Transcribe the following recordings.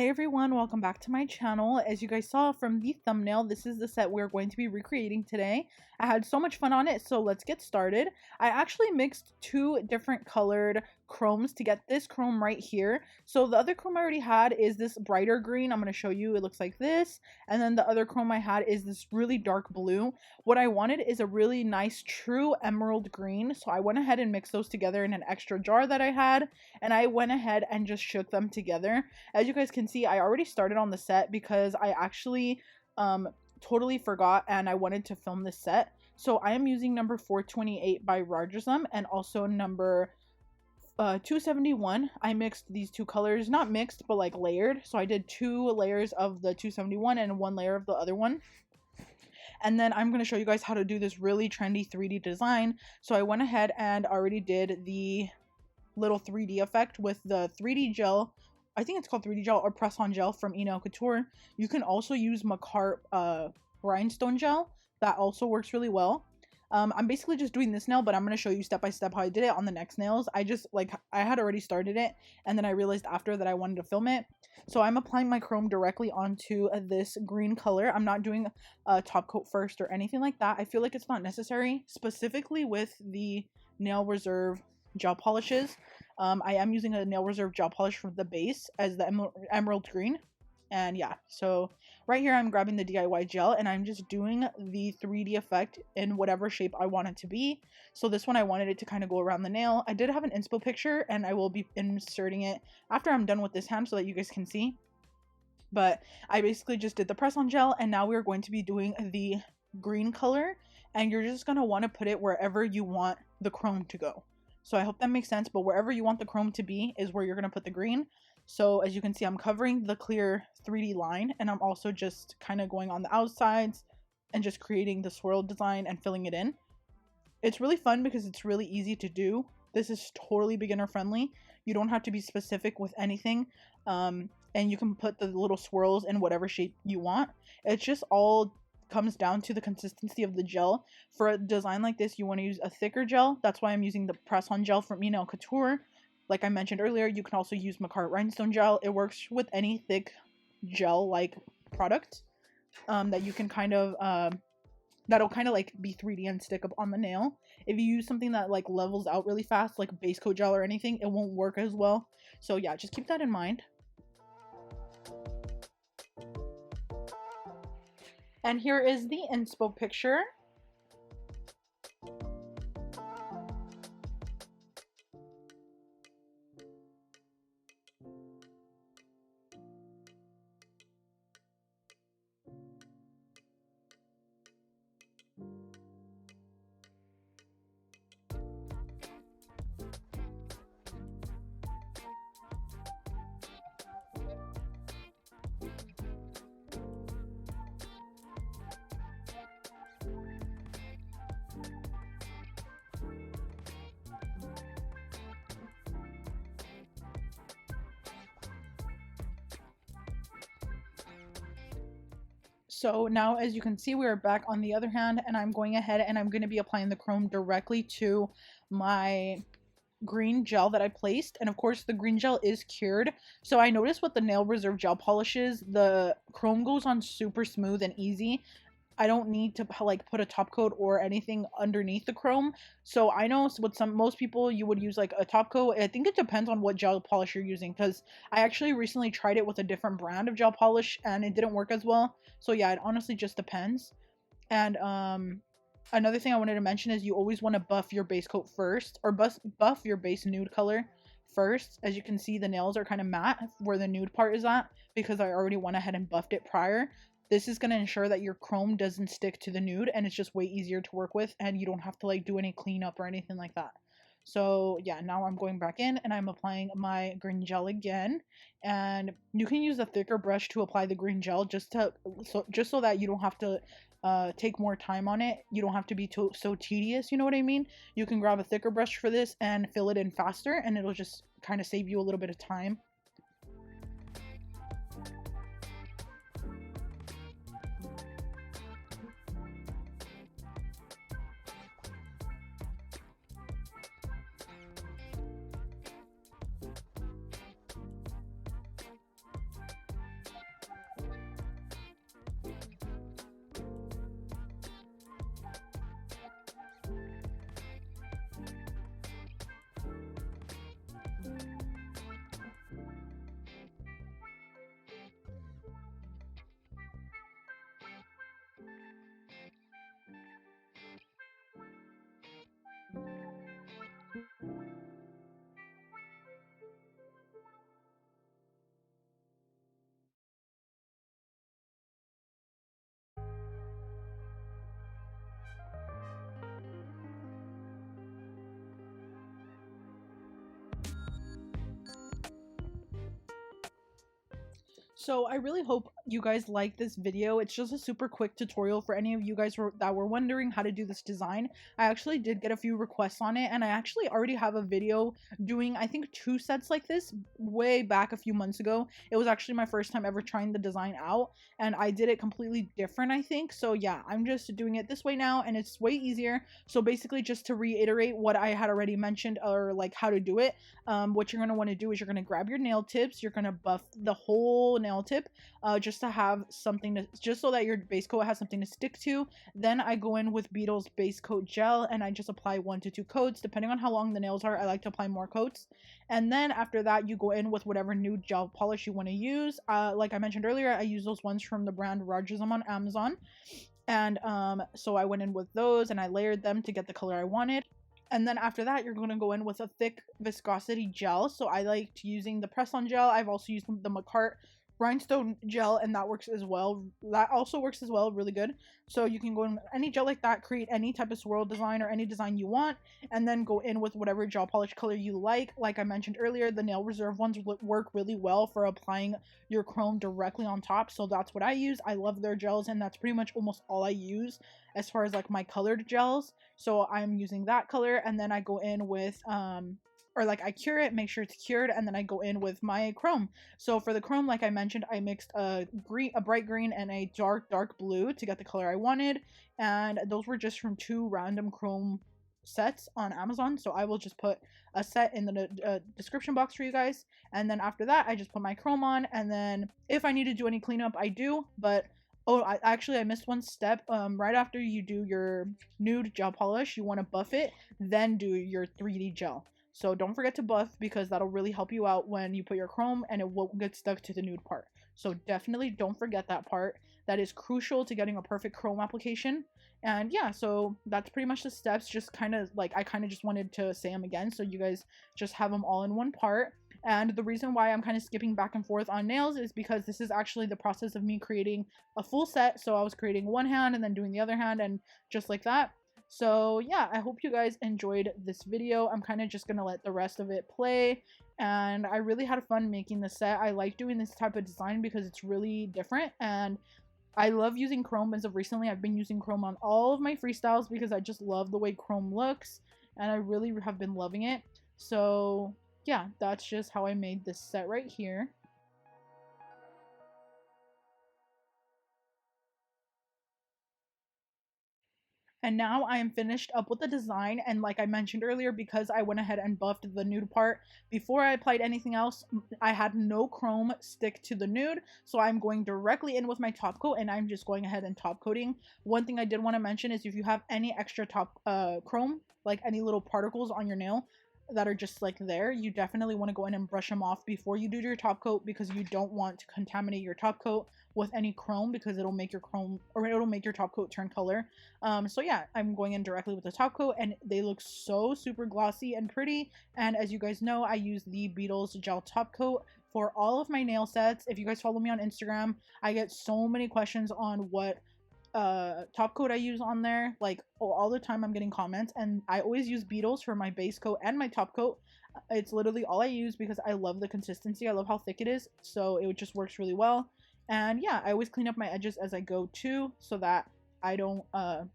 Hey everyone, welcome back to my channel. As you guys saw from the thumbnail, this is the set we're going to be recreating today. I had so much fun on it, so let's get started. I actually mixed two different colored chromes to get this chrome right here. So the other chrome I already had is this brighter green. I'm going to show you. It looks like this. And then the other chrome I had is this really dark blue. What I wanted is a really nice true emerald green. So I went ahead and mixed those together in an extra jar that I had. And I went ahead and just shook them together. As you guys can see, I already started on the set because I actually totally forgot and I wanted to film this set. So I am using number 428 by Rajasam and also number 271. I mixed these two colors, not mixed, but like layered. So I did 2 layers of the 271 and 1 layer of the other one. And then I'm going to show you guys how to do this really trendy 3D design. So I went ahead and already did the little 3D effect with the 3D gel. I think it's called 3D gel or press-on gel from enailcouture. You can also use Makartt rhinestone gel. That also works really well. I'm basically just doing this nail, but I'm going to show you step by step how I did it on the next nails. I had already started it, and then I realized after that I wanted to film it. So I'm applying my chrome directly onto this green color. I'm not doing a top coat first or anything like that. I feel like it's not necessary, specifically with the Nail Reserve gel polishes. I am using a Nail Reserve gel polish for the base as the emerald green. And yeah, so right here I'm grabbing the DIY gel and I'm just doing the 3D effect in whatever shape I want it to be. So this one I wanted it to kind of go around the nail. I did have an inspo picture and I will be inserting it after I'm done with this hand so that you guys can see. But I basically just did the press-on gel and now we're going to be doing the green color, and you're just going to want to put it wherever you want the chrome to go. So I hope that makes sense, but wherever you want the chrome to be is where you're going to put the green. So as you can see, I'm covering the clear 3D line, and I'm also just kind of going on the outsides and just creating the swirl design and filling it in. It's really fun because it's really easy to do. This is totally beginner friendly. You don't have to be specific with anything, and you can put the little swirls in whatever shape you want. It's just all comes down to the consistency of the gel. For a design like this, you want to use a thicker gel. That's why I'm using the press-on gel from enailcouture. Like I mentioned earlier, you can also use Makartt rhinestone gel. It works with any thick gel like product that you can kind of that'll kind of like be 3D and stick up on the nail. If you use something that like levels out really fast, like base coat gel or anything, it won't work as well. So yeah, just keep that in mind. And here is the inspo picture. So now, as you can see, we are back on the other hand, and I'm going ahead and I'm going to be applying the chrome directly to my green gel that I placed. And of course, the green gel is cured. So I noticed with the Nail Reserve gel polishes, the chrome goes on super smooth and easy. I don't need to like put a top coat or anything underneath the chrome. So I know with most people you would use like a top coat. I think it depends on what gel polish you're using, because I actually recently tried it with a different brand of gel polish and it didn't work as well. So yeah, it honestly just depends. And another thing I wanted to mention is you always want to buff your base coat first, or buff your base nude color first. As you can see, the nails are kind of matte where the nude part is at because I already went ahead and buffed it prior. This is going to ensure that your chrome doesn't stick to the nude and it's just way easier to work with, and you don't have to like do any cleanup or anything like that. So yeah, now I'm going back in and I'm applying my green gel again, and you can use a thicker brush to apply the green gel just so that you don't have to take more time on it. You don't have to be so tedious, you know what I mean? You can grab a thicker brush for this and fill it in faster, and it'll just kind of save you a little bit of time. So I really hope you guys like this video. It's just a super quick tutorial for any of you guys that were wondering how to do this design. I actually did get a few requests on it, and I actually already have a video doing, I think, 2 sets like this way back a few months ago. It was actually my first time ever trying the design out, and I did it completely different, I think. So yeah, I'm just doing it this way now, and it's way easier. So basically, just to reiterate what I had already mentioned, or like how to do it, what you're going to want to do is you're going to grab your nail tips, you're going to buff the whole nail tip, just to have something to, just so that your base coat has something to stick to. Then I go in with Beetles base coat gel, and I just apply 1 to 2 coats depending on how long the nails are. I like to apply more coats, and then after that you go in with whatever nude gel polish you want to use. Like I mentioned earlier, I use those ones from the brand Rajism on Amazon, and so I went in with those and I layered them to get the color I wanted. And then after that, you're going to go in with a thick viscosity gel. So I liked using the press-on gel. I've also used the Makartt rhinestone gel, and that works as well. That also works as well, really good. So you can go in with any gel like that, create any type of swirl design or any design you want, and then go in with whatever gel polish color you like. Like I mentioned earlier, the Nail Reserve ones work really well for applying your chrome directly on top, so that's what I use. I love their gels, and that's pretty much almost all I use as far as like my colored gels. So I'm using that color, and then I go in with or like I cure it, make sure it's cured, and then I go in with my chrome. So for the chrome, like I mentioned, I mixed a bright green and a dark blue to get the color I wanted, and those were just from 2 random chrome sets on Amazon. So I will just put a set in the description box for you guys, and then after that I just put my chrome on, and then if I need to do any cleanup I do. But oh, I missed one step. Right after you do your nude gel polish, you want to buff it, then do your 3D gel. So don't forget to buff, because that'll really help you out when you put your chrome and it won't get stuck to the nude part. So definitely don't forget that part. That is crucial to getting a perfect chrome application. And yeah, so that's pretty much the steps. Just kind of like, I kind of just wanted to say them again so you guys just have them all in one part. And the reason why I'm kind of skipping back and forth on nails is because this is actually the process of me creating a full set. So I was creating one hand and then doing the other hand, and just like that. So yeah, I hope you guys enjoyed this video. I'm kind of just gonna let the rest of it play, and I really had fun making the set. I like doing this type of design because it's really different, and I love using chrome. As of recently, I've been using chrome on all of my freestyles because I just love the way chrome looks, and I really have been loving it. So yeah, that's just how I made this set right here. And now I am finished up with the design, and like I mentioned earlier, because I went ahead and buffed the nude part before I applied anything else, I had no chrome stick to the nude, so I'm going directly in with my top coat, and I'm just going ahead and top coating. One thing I did want to mention is if you have any extra top chrome, like any little particles on your nail that are just like there, you definitely want to go in and brush them off before you do your top coat, because you don't want to contaminate your top coat with any chrome, because it'll make your chrome, or it'll make your top coat turn color. So yeah, I'm going in directly with the top coat, and they look so super glossy and pretty. And as you guys know, I use the Beetles gel top coat for all of my nail sets. If you guys follow me on Instagram, I get so many questions on what top coat I use on there. Like all the time I'm getting comments, and I always use Beetles for my base coat and my top coat. It's literally all I use because I love the consistency. I love how thick it is, so it just works really well. And yeah, I always clean up my edges as I go too, so that I don't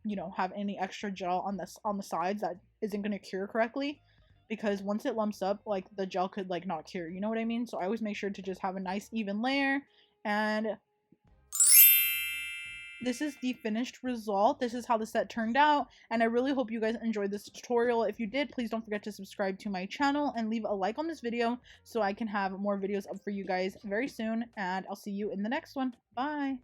you know, have any extra gel on the sides that isn't going to cure correctly, because once it lumps up, like the gel could like not cure, you know what I mean? So I always make sure to just have a nice even layer. And this is the finished result. This is how the set turned out, and I really hope you guys enjoyed this tutorial. If you did, please don't forget to subscribe to my channel and leave a like on this video so I can have more videos up for you guys very soon, and I'll see you in the next one. Bye!